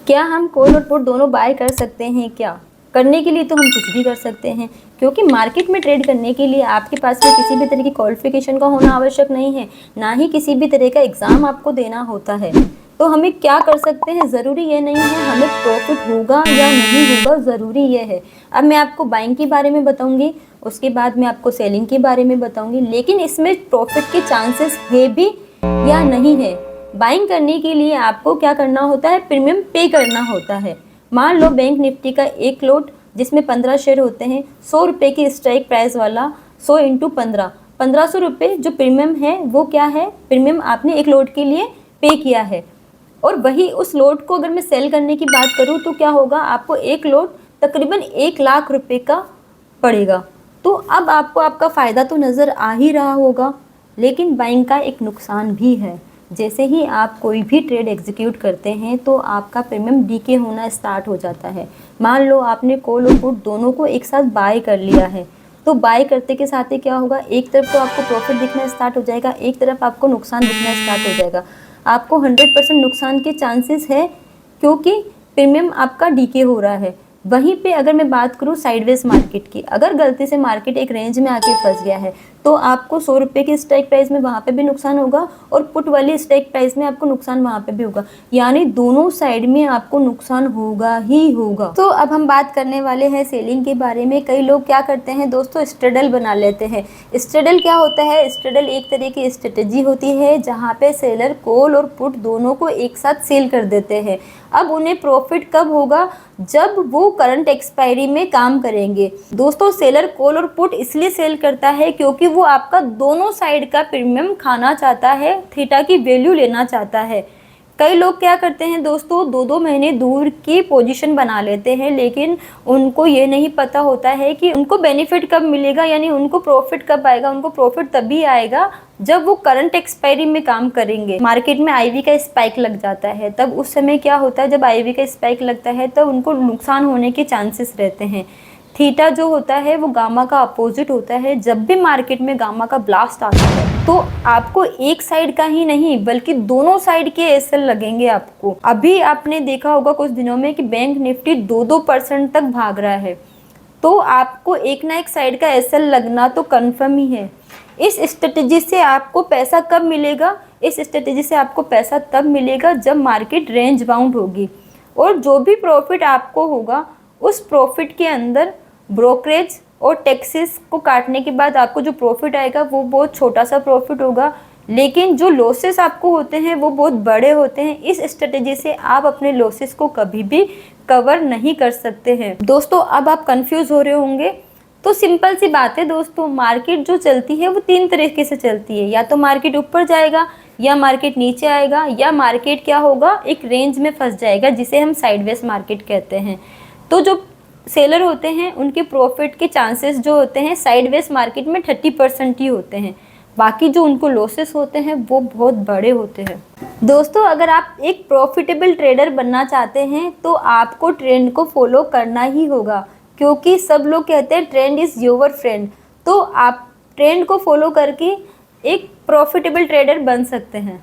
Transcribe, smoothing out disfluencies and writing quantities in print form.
क्या हम कॉल और पुट दोनों बाय कर सकते हैं क्या? करने के लिए तो हम कुछ भी कर सकते हैं, क्योंकि मार्केट में ट्रेड करने के लिए आपके पास में किसी भी तरह की क्वालिफिकेशन का होना आवश्यक नहीं है, ना ही किसी भी तरह का एग्ज़ाम आपको देना होता है। तो हमें क्या कर सकते हैं, ज़रूरी ये नहीं है हमें प्रॉफिट होगा या नहीं होगा, ज़रूरी ये है। अब मैं आपको बाइंग के बारे में बताऊंगी, उसके बाद मैं आपको सेलिंग के बारे में बताऊंगी, लेकिन इसमें प्रॉफिट के चांसेस है भी या नहीं है। बाइंग करने के लिए आपको क्या करना होता है, प्रीमियम पे करना होता है। मान लो बैंक निफ्टी का एक लॉट जिसमें 15 शेयर होते हैं, 100 रुपये की स्ट्राइक प्राइस वाला, 100 इंटू 15, 1500 रुपये जो प्रीमियम है वो क्या है, प्रीमियम आपने एक लॉट के लिए पे किया है। और वही उस लॉट को अगर मैं सेल करने की बात करूँ तो क्या होगा, आपको एक लॉट तकरीबन 1 लाख रुपए का पड़ेगा। तो अब आपको आपका फ़ायदा तो नज़र आ ही रहा होगा, लेकिन बाइंग का एक नुकसान भी है। जैसे ही आप कोई भी ट्रेड एग्जीक्यूट करते हैं तो आपका प्रीमियम डीके होना स्टार्ट हो जाता है। मान लो आपने कॉल और पुट दोनों को एक साथ बाय कर लिया है, तो बाय करते के साथ ही क्या होगा, एक तरफ तो आपको प्रॉफिट दिखना स्टार्ट हो जाएगा, एक तरफ आपको नुकसान दिखना स्टार्ट हो जाएगा। आपको 100% नुकसान के चांसेस है, क्योंकि प्रीमियम आपका डीके हो रहा है। वहीं पे अगर मैं बात करूँ साइडवेज मार्केट की, अगर गलती से मार्केट एक रेंज में आके फंस गया है तो आपको 100 रुपये की स्ट्राइक प्राइस में वहाँ पे भी नुकसान होगा और पुट वाली स्ट्राइक प्राइस में आपको नुकसान वहाँ पे भी होगा, यानी दोनों साइड में आपको नुकसान होगा ही होगा। तो अब हम बात करने वाले हैं सेलिंग के बारे में। कई लोग क्या करते हैं दोस्तों, स्ट्रेडल बना लेते हैं। स्ट्रेडल क्या होता है, स्ट्रेडल एक तरह की स्ट्रेटेजी होती है जहाँ पे सेलर कॉल और पुट दोनों को एक साथ सेल कर देते हैं। अब उन्हें प्रॉफिट कब होगा, जब वो करंट एक्सपायरी में काम करेंगे। दोस्तों सेलर कॉल और पुट इसलिए सेल करता है क्योंकि वो आपका दोनों साइड का प्रीमियम खाना चाहता है, थीटा की वैल्यू लेना चाहता है। कई लोग क्या करते हैं दोस्तों, 2-2 महीने दूर की पोजीशन बना लेते हैं, लेकिन उनको ये नहीं पता होता है कि उनको बेनिफिट कब मिलेगा, यानी उनको प्रॉफिट कब आएगा। उनको प्रॉफिट तभी आएगा जब वो करंट एक्सपायरी में काम करेंगे। मार्केट में आईवी का स्पाइक लग जाता है, तब उस समय क्या होता है, जब आईवी का स्पाइक लगता है तब उनको नुकसान होने के चांसेस रहते हैं। थीटा जो होता है वो गामा का अपोजिट होता है। जब भी मार्केट में गामा का ब्लास्ट आता है तो आपको एक साइड का ही नहीं बल्कि दोनों साइड के एसएल लगेंगे आपको। अभी आपने देखा होगा कुछ दिनों में कि बैंक निफ्टी 2-2% तक भाग रहा है, तो आपको एक ना एक साइड का एसएल लगना तो कन्फर्म ही है। इस स्ट्रेटेजी से आपको पैसा कब मिलेगा, इस स्ट्रेटेजी से आपको पैसा तब मिलेगा जब मार्केट रेंज बाउंड होगी, और जो भी प्रॉफिट आपको होगा उस प्रॉफिट के अंदर ब्रोकरेज और टैक्सेस को काटने के बाद आपको जो प्रॉफिट आएगा वो बहुत छोटा सा प्रॉफिट होगा, लेकिन जो लॉसेस आपको होते हैं वो बहुत बड़े होते हैं। इस स्ट्रेटेजी से आप अपने लॉसेस को कभी भी कवर नहीं कर सकते हैं। दोस्तों अब आप कंफ्यूज हो रहे होंगे, तो सिंपल सी बात है दोस्तों, मार्केट जो चलती है वो 3 तरीके से चलती है। या तो मार्केट ऊपर जाएगा, या मार्केट नीचे आएगा, या मार्केट क्या होगा, एक रेंज में फंस जाएगा जिसे हम साइडवेज मार्केट कहते हैं। तो जो सेलर होते हैं उनके प्रॉफिट के चांसेस जो होते हैं साइडवेज मार्केट में 30% ही होते हैं, बाकी जो उनको लॉसेस होते हैं वो बहुत बड़े होते हैं। दोस्तों अगर आप एक प्रॉफिटेबल ट्रेडर बनना चाहते हैं तो आपको ट्रेंड को फॉलो करना ही होगा, क्योंकि सब लोग कहते हैं ट्रेंड इज़ योर फ्रेंड। तो आप ट्रेंड को फॉलो करके एक प्रॉफिटेबल ट्रेडर बन सकते हैं।